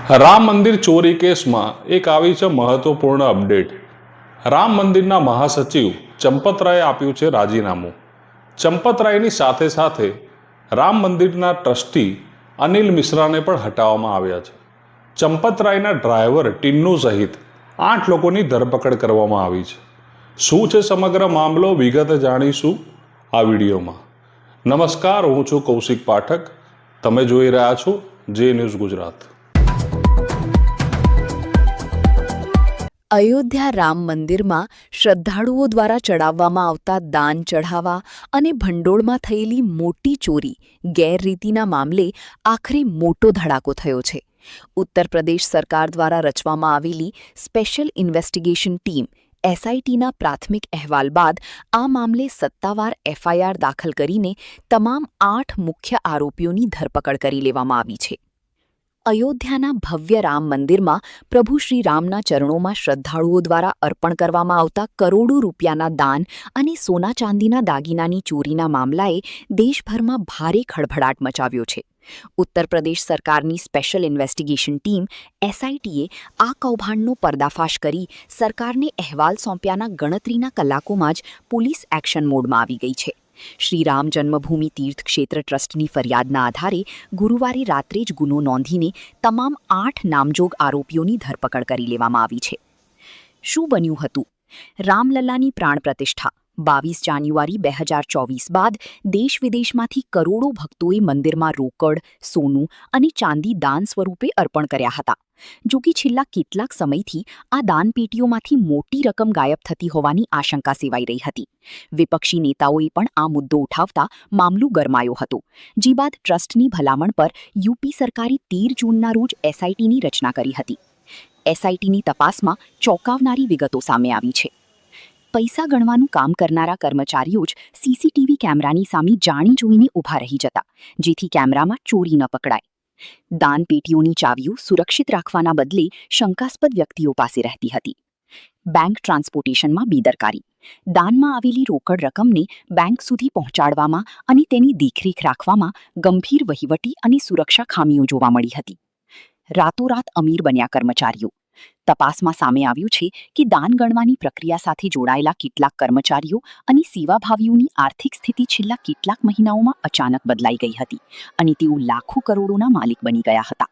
રામ મંદિર ચોરી કેસમાં એક આવી છે મહત્વપૂર્ણ અપડેટ। રામ મંદિરના મહાસચિવ ચંપતરાયે આપ્યું છે રાજીનામું। ચંપતરાયની સાથે સાથે રામ મંદિરના ટ્રસ્ટી અનિલ મિશ્રાને પણ હટાવવામાં આવ્યા છે। ચંપતરાયના ડ્રાઈવર ટિન્નુ સહિત 8 લોકોની ધરપકડ કરવામાં આવી છે। શું છે સમગ્ર મામલો, વિગતે જાણીશું આ વિડીયોમાં। નમસ્કાર, હું છું કૌશિક પાઠક, તમે જોઈ રહ્યા છો જે ન્યૂઝ ગુજરાત। અયોધ્યા રામ મંદિરમાં શ્રદ્ધાળુઓ દ્વારા ચડાવવામાં આવતા દાન ચઢાવા અને ભંડોળમાં થયેલી મોટી ચોરી ગેરરીતિના મામલે આખરે મોટો ધડાકો થયો છે। ઉત્તર પ્રદેશ સરકાર દ્વારા રચવામાં આવેલી સ્પેશિયલ ઇન્વેસ્ટિગેશન ટીમ એસઆઈટીના પ્રાથમિક અહેવાલ બાદ આ મામલે સત્તાવાર એફઆઈઆર દાખલ કરીને તમામ 8 મુખ્ય આરોપીઓની ધરપકડ કરી લેવામાં આવી છે। અયોધ્યાના ભવ્ય રામ મંદિરમાં પ્રભુ શ્રી રામના ચરણોમાં શ્રદ્ધાળુઓ દ્વારા અર્પણ કરવામાં આવતા કરોડો રૂપિયાના દાન અને સોના ચાંદીના દાગીનાની ચોરીના મામલાએ દેશભરમાં ભારે ખળભળાટ મચાવ્યો છે। ઉત્તર પ્રદેશ સરકારની સ્પેશિયલ ઇન્વેસ્ટિગેશન ટીમ એસઆઈટીએ આ કૌભાંડનો પર્દાફાશ કરી સરકારને અહેવાલ સોંપ્યાના ગણતરીના કલાકોમાં જ પોલીસ એક્શન મોડમાં આવી ગઈ છે। શ્રી રામ જન્મભૂમિ તીર્થ ક્ષેત્ર ટ્રસ્ટની ફરિયાદના આધારે ગુરુવારે રાત્રે જ ગુનો નોંધીને તમામ 8 નામજોગ આરોપીઓની ધરપકડ કરી લેવામાં આવી છે। શું બન્યું હતું? રામલલ્લાની પ્રાણ પ્રતિષ્ઠા 22 જાન્યુઆરી 2024 બાદ દેશ વિદેશમાંથી કરોડો ભક્તોએ મંદિરમાં રોકડ, સોનું અને ચાંદી દાન સ્વરૂપે અર્પણ કર્યા હતા। જો કે છેલ્લા કેટલાક સમયથી આ દાનપેટીઓમાંથી મોટી રકમ ગાયબ થતી હોવાની આશંકા સેવાઈ રહી હતી। વિપક્ષી નેતાઓએ પણ આ મુદ્દો ઉઠાવતા મામલો ગરમાયો હતો, જે બાદ ટ્રસ્ટની ભલામણ પર યુપી સરકારે 13 જૂનના રોજ એસઆઈટીની રચના કરી હતી। એસઆઈટીની તપાસમાં ચોંકાવનારી વિગતો સામે આવી છે। પૈસા ગણવાનું કામ કરનારા કર્મચારીઓ જ સીસીટીવી કેમેરાની સામે જાણી જોઈને ઊભા રહી જતા, જેથી કેમેરામાં ચોરી ન પકડાય। દાનપેટીઓની ચાવીઓ સુરક્ષિત રાખવાના બદલે શંકાસ્પદ વ્યક્તિઓ પાસે રહેતી હતી। બેંક ટ્રાન્સપોર્ટેશનમાં બેદરકારી, દાનમાં આવેલી રોકડ રકમને બેંક સુધી પહોંચાડવામાં અને તેની દેખરેખ રાખવામાં ગંભીર વહીવટી અને સુરક્ષા ખામીઓ જોવા મળી હતી। રાતોરાત અમીર બન્યા કર્મચારીઓ, તપાસમાં સામે આવ્યું છે કે દાન ગણવાની પ્રક્રિયા સાથે જોડાયેલા કેટલાક કર્મચારીઓ અને સેવાભાવીઓની આર્થિક સ્થિતિ છેલ્લા કેટલાક મહિનાઓમાં અચાનક બદલાઈ ગઈ હતી અને તેઓ લાખો કરોડોના માલિક બની ગયા હતા।